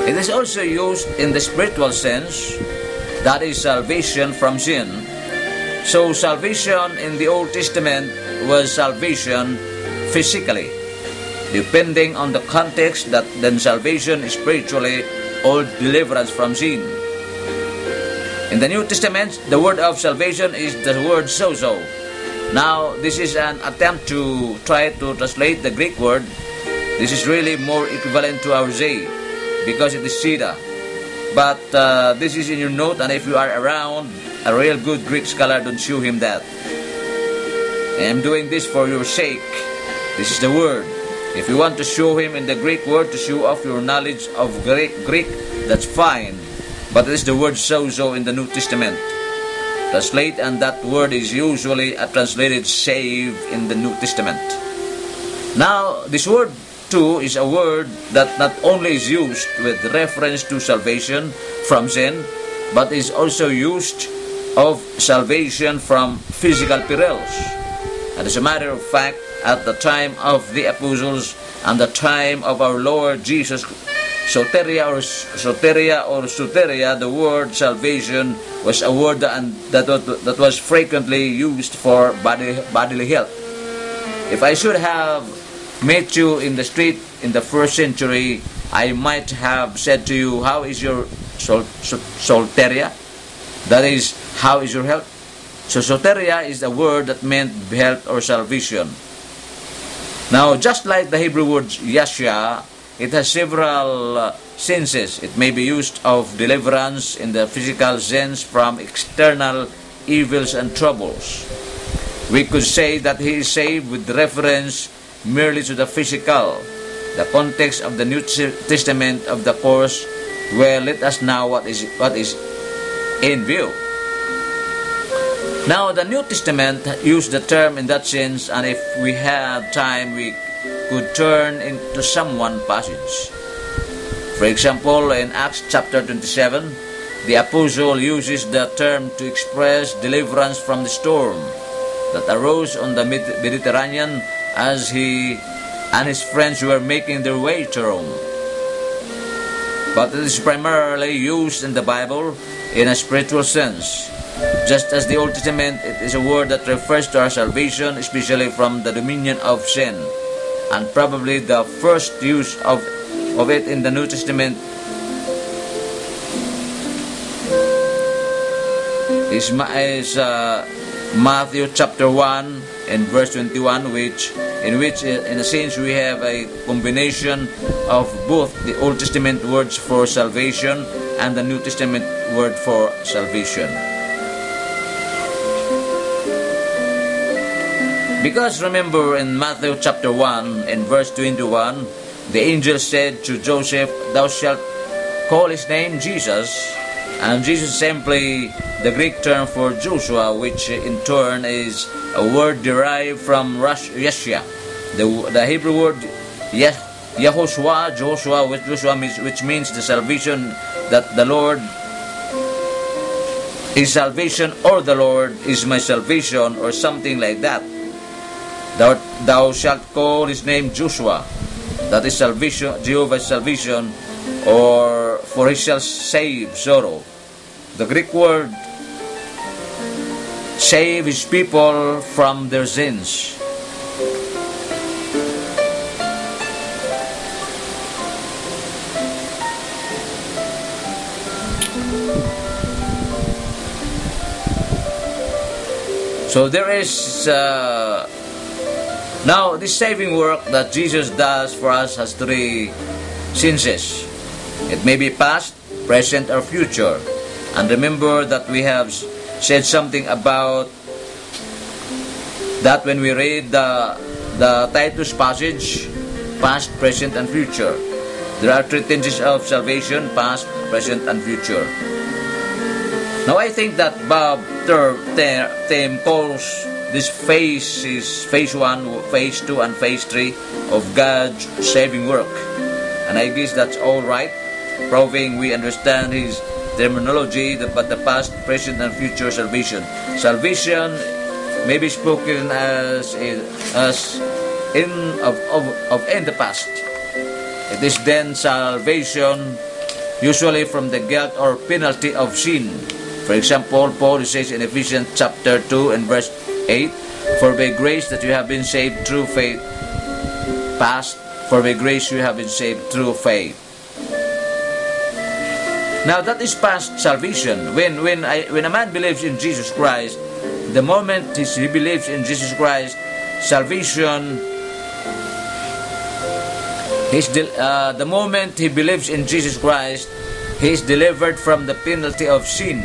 It is also used in the spiritual sense, that is salvation from sin. So salvation in the Old Testament was salvation physically. Depending on the context, that then salvation is spiritually or deliverance from sin. In the New Testament, the word of salvation is the word sozo. Now, this is an attempt to try to translate the Greek word. This is really more equivalent to our Zay, because it is Sida. But this is in your note, and if you are around a real good Greek scholar, don't show him that. I am doing this for your sake. This is the word. If you want to show him in the Greek word to show off your knowledge of Greek, that's fine. But it is the word sozo in the New Testament. Translate, and that word is usually translated save in the New Testament. Now, this word too is a word that not only is used with reference to salvation from sin, but is also used of salvation from physical perils. And as a matter of fact, at the time of the apostles and the time of our Lord Jesus, soteria, the word salvation was a word that was frequently used for bodily health. If I should have met you in the street in the first century, I might have said to you, how is your soteria? That is, how is your health? So soteria is a word that meant health or salvation. Now, just like the Hebrew word yashya, it has several senses. It may be used of deliverance in the physical sense from external evils and troubles. We could say that he is saved with reference merely to the physical. The context of the New Testament of the course, well, let us know what is in view. Now, the New Testament used the term in that sense, and if we had time, we could turn into some one passage. For example, in Acts chapter 27, the apostle uses the term to express deliverance from the storm that arose on the Mediterranean as he and his friends were making their way to Rome. But it is primarily used in the Bible in a spiritual sense. Just as the Old Testament, it is a word that refers to our salvation, especially from the dominion of sin. And probably the first use of it in the New Testament is Matthew chapter 1 and verse 21, in which in a sense we have a combination of both the Old Testament words for salvation and the New Testament word for salvation. Because remember, in Matthew chapter 1 and verse 21, the angel said to Joseph, "Thou shalt call his name Jesus," and Jesus is simply the Greek term for Joshua, which in turn is a word derived from Yeshua. The Hebrew word Yehoshua, which means the salvation, that the Lord is salvation, or the Lord is my salvation, or something like that. Thou shalt call his name Joshua, that is salvation, Jehovah's salvation, or for he shall save sorrow. The Greek word save his people from their sins. So there is now this saving work that Jesus does for us has three senses. It may be past, present, or future. And remember that we have said something about that when we read the Titus passage, past, present, and future. There are three tenses of salvation: past, present, and future. Now I think that Bob Thiem calls this phases, phase 1, phase 2, and phase 3 of God's saving work. And I guess that's all right, proving we understand his terminology, but the past, present, and future salvation. Salvation may be spoken as in the past. It is then salvation usually from the guilt or penalty of sin. For example, Paul says in Ephesians chapter 2 and verse 8, "For by grace that you have been saved through faith." Past, "For by grace you have been saved through faith." Now that is past salvation. When a man believes in Jesus Christ, the moment he believes in Jesus Christ, salvation, the moment he believes in Jesus Christ, he is delivered from the penalty of sin.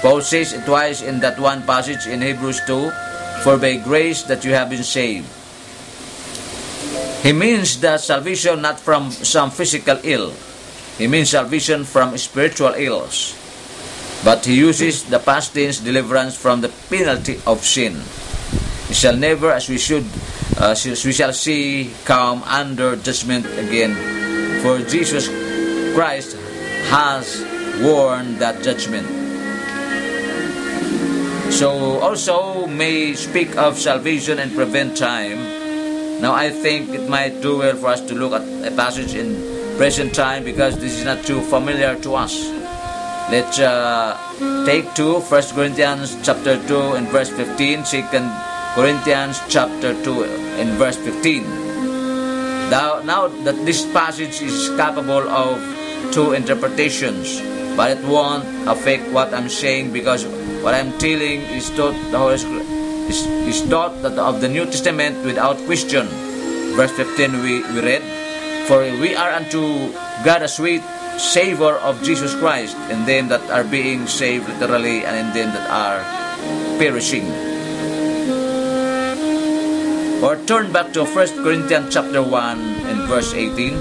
Paul says it twice in that one passage in Hebrews 2, "For by grace that you have been saved." He means that salvation not from some physical ill. He means salvation from spiritual ills. But he uses the past tense, deliverance from the penalty of sin. He shall never, as we shall see, come under judgment again. For Jesus Christ has worn that judgment. So also may speak of salvation and prevent time. Now I think it might do well for us to look at a passage in present time because this is not too familiar to us. Let's take 1 Corinthians chapter 2 and verse 15, 2 Corinthians chapter 2 and verse 15. Now that this passage is capable of two interpretations, but it won't affect what I'm saying because what I'm telling is taught that of the New Testament without question. Verse 15 we read, "For we are unto God a sweet savor of Jesus Christ in them that are being saved literally and in them that are perishing." Or turn back to 1 Corinthians chapter 1 and verse 18.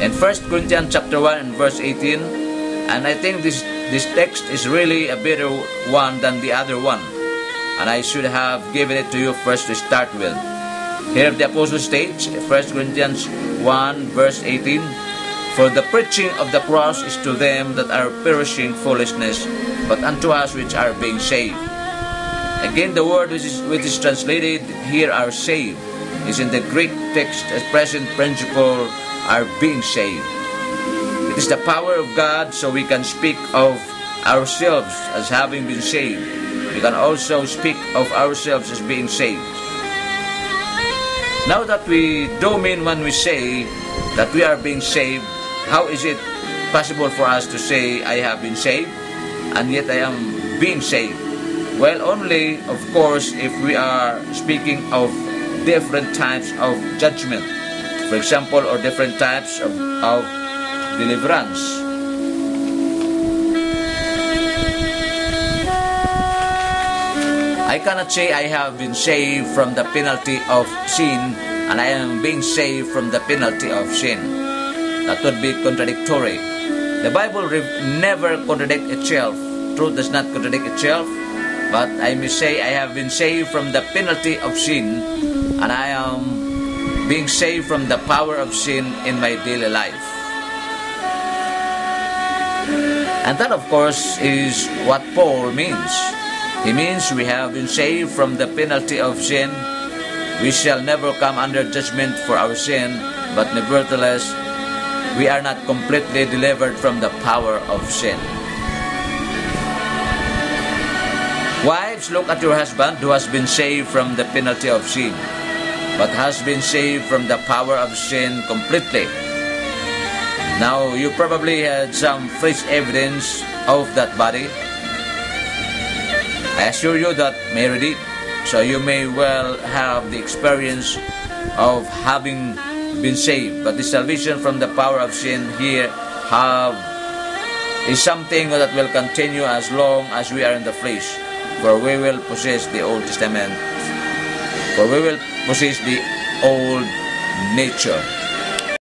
In 1 Corinthians chapter 1 and verse 18, and I think this text is really a better one than the other one. And I should have given it to you first to start with. Here the apostle states, 1 Corinthians 1 verse 18, "For the preaching of the cross is to them that are perishing foolishness, but unto us which are being saved." Again, the word which is translated here are saved is in the Greek text as present principle are being saved. It is the power of God, so we can speak of ourselves as having been saved. We can also speak of ourselves as being saved. Now that we do mean when we say that we are being saved, how is it possible for us to say, "I have been saved," and yet I am being saved? Well, only, of course, if we are speaking of different types of judgment, for example, or different types of deliverance. I cannot say I have been saved from the penalty of sin and I am being saved from the penalty of sin. That would be contradictory. The Bible never contradicts itself. Truth does not contradict itself. But I may say I have been saved from the penalty of sin and I am being saved from the power of sin in my daily life. And that, of course, is what Paul means. He means we have been saved from the penalty of sin. We shall never come under judgment for our sin, but nevertheless, we are not completely delivered from the power of sin. Wives, look at your husband who has been saved from the penalty of sin, but has been saved from the power of sin completely. Now, you probably had some fresh evidence of that body. I assure you that Mary did. So you may well have the experience of having been saved. But the salvation from the power of sin here is something that will continue as long as we are in the flesh. For we will possess the Old Testament. For we will possess the old nature.